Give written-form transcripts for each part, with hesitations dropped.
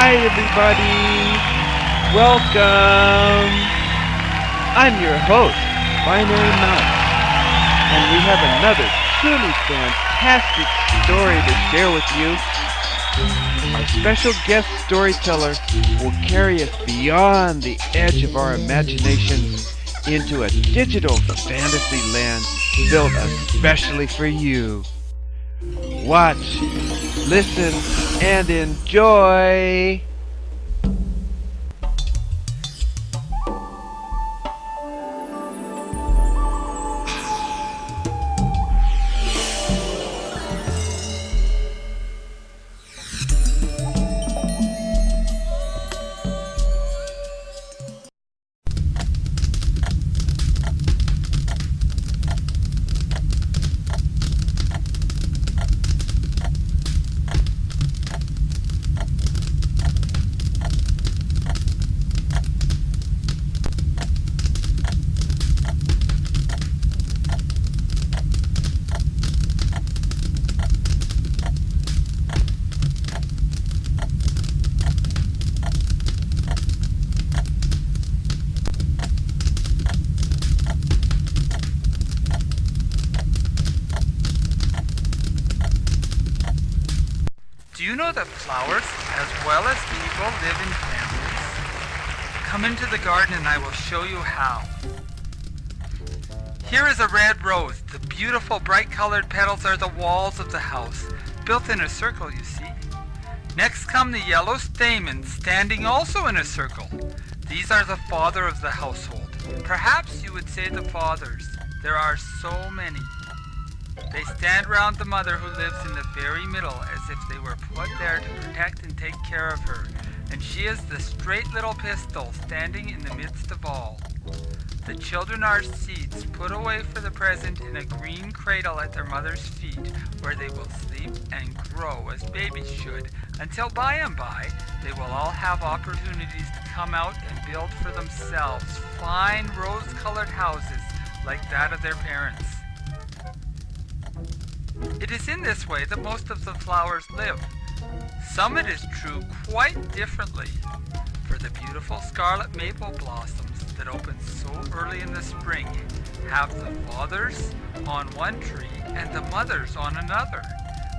Hi everybody! Welcome! I'm your host, Binary Mouse, and we have another truly fantastic story to share with you. Our special guest storyteller will carry us beyond the edge of our imaginations into a digital fantasy land built especially for you. Watch, listen, and enjoy! Do you know that flowers, as well as people, live in families? Come into the garden and I will show you how. Here is a red rose. The beautiful bright-colored petals are the walls of the house, built in a circle, you see. Next come the yellow stamens, standing also in a circle. These are the father of the household. Perhaps you would say the fathers. There are so many. They stand round the mother who lives in the very middle as if they were put there to protect and take care of her, and she is the straight little pistol standing in the midst of all. The children are seeds put away for the present in a green cradle at their mother's feet, where they will sleep and grow as babies should, until by and by they will all have opportunities to come out and build for themselves fine rose-colored houses like that of their parents. It is in this way that most of the flowers live. Some, it is true, quite differently. For the beautiful scarlet maple blossoms that open so early in the spring have the fathers on one tree and the mothers on another,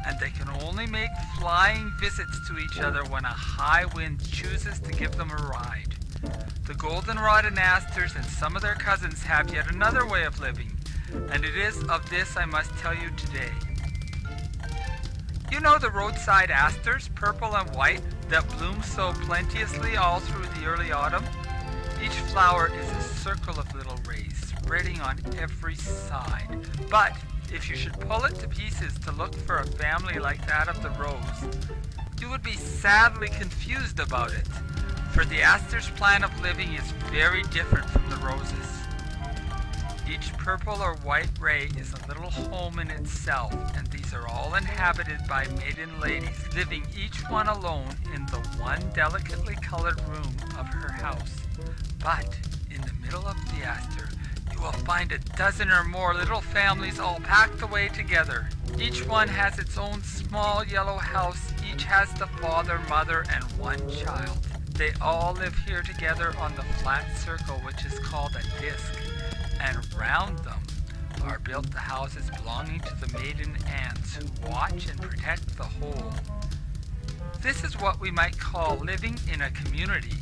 and they can only make flying visits to each other when a high wind chooses to give them a ride. The goldenrod and asters and some of their cousins have yet another way of living, and it is of this I must tell you today. You know the roadside asters, purple and white, that bloom so plenteously all through the early autumn? Each flower is a circle of little rays, spreading on every side. But if you should pull it to pieces to look for a family like that of the rose, you would be sadly confused about it, for the aster's plan of living is very different from the rose's. Each purple or white ray is a little home in itself, and these are all inhabited by maiden ladies, living each one alone in the one delicately colored room of her house. But in the middle of the aster, you will find a dozen or more little families all packed away together. Each one has its own small yellow house. Each has the father, mother, and one child. They all live here together on the flat circle, which is called a disk. And round them are built the houses belonging to the maiden aunts who watch and protect the whole. This is what we might call living in a community.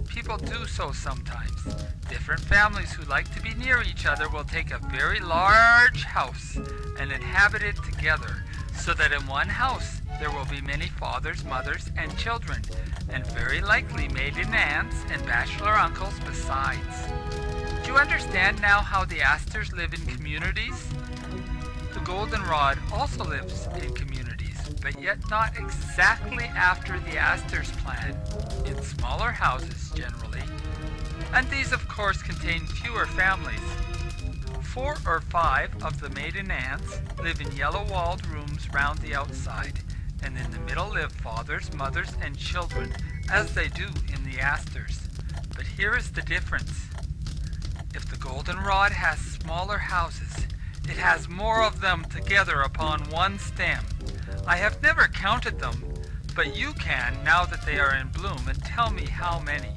People do so sometimes. Different families who like to be near each other will take a very large house and inhabit it together, so that in one house there will be many fathers, mothers, and children, and very likely maiden aunts and bachelor uncles besides. Do you understand now how the asters live in communities? The goldenrod also lives in communities, but yet not exactly after the aster's plan, in smaller houses generally, and these of course contain fewer families. 4 or 5 of the maiden aunts live in yellow-walled rooms round the outside, and in the middle live fathers, mothers, and children, as they do in the asters. But here is the difference. If the goldenrod has smaller houses, it has more of them together upon one stem. I have never counted them, But you can now that they are in bloom, and tell me how many.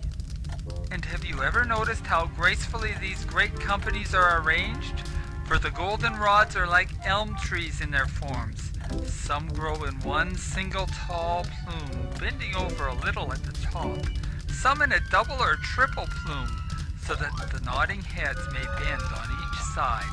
And have you ever noticed how gracefully these great companies are arranged? For the goldenrods are like elm trees in their forms. Some grow in one single tall plume, bending over a little at the top. Some in a double or triple plume, so that the nodding heads may bend on each side.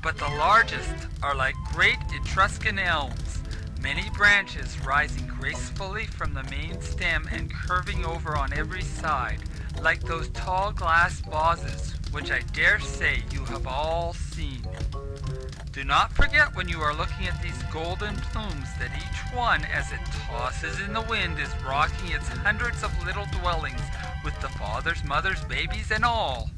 But the largest are like great Etruscan elms, many branches rising gracefully from the main stem and curving over on every side, like those tall glass vases, which I dare say you have all seen. Do not forget when you are looking at these golden plumes that each one, as it tosses in the wind, is rocking its hundreds of little dwellings with the fathers, mothers, babies, and all.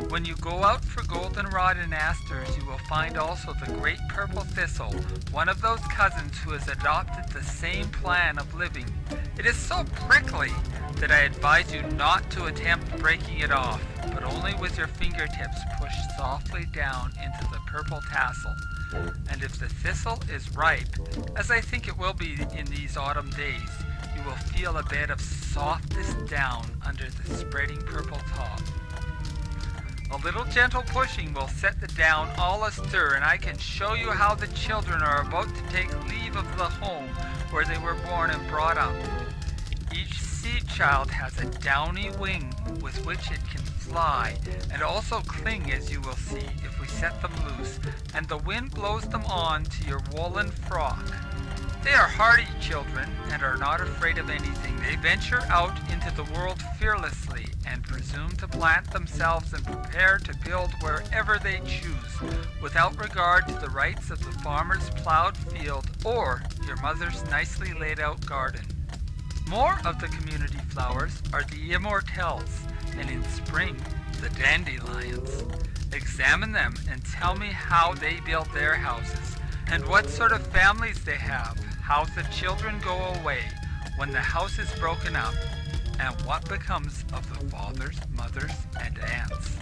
When you go out for goldenrod and asters, you will find also the great purple thistle, one of those cousins who has adopted the same plan of living. It is so prickly that I advise you not to attempt breaking it off, but only with your fingertips push softly down into the purple tassel. And if the thistle is ripe, as I think it will be in these autumn days, you will feel a bed of softest down under the spreading purple top. A little gentle pushing will set the down all astir, and I can show you how the children are about to take leave of the home where they were born and brought up. Each seed child has a downy wing with which it can fly and also cling, as you will see if we set them loose, and the wind blows them on to your woolen frock. They are hardy children and are not afraid of anything. They venture out into the world fearlessly and presume to plant themselves and prepare to build wherever they choose, without regard to the rights of the farmer's plowed field or your mother's nicely laid out garden. More of the community flowers are the immortelles, and in spring, the dandelions. Examine them and tell me how they build their houses, and what sort of families they have, how the children go away when the house is broken up, and what becomes of the fathers, mothers, and aunts.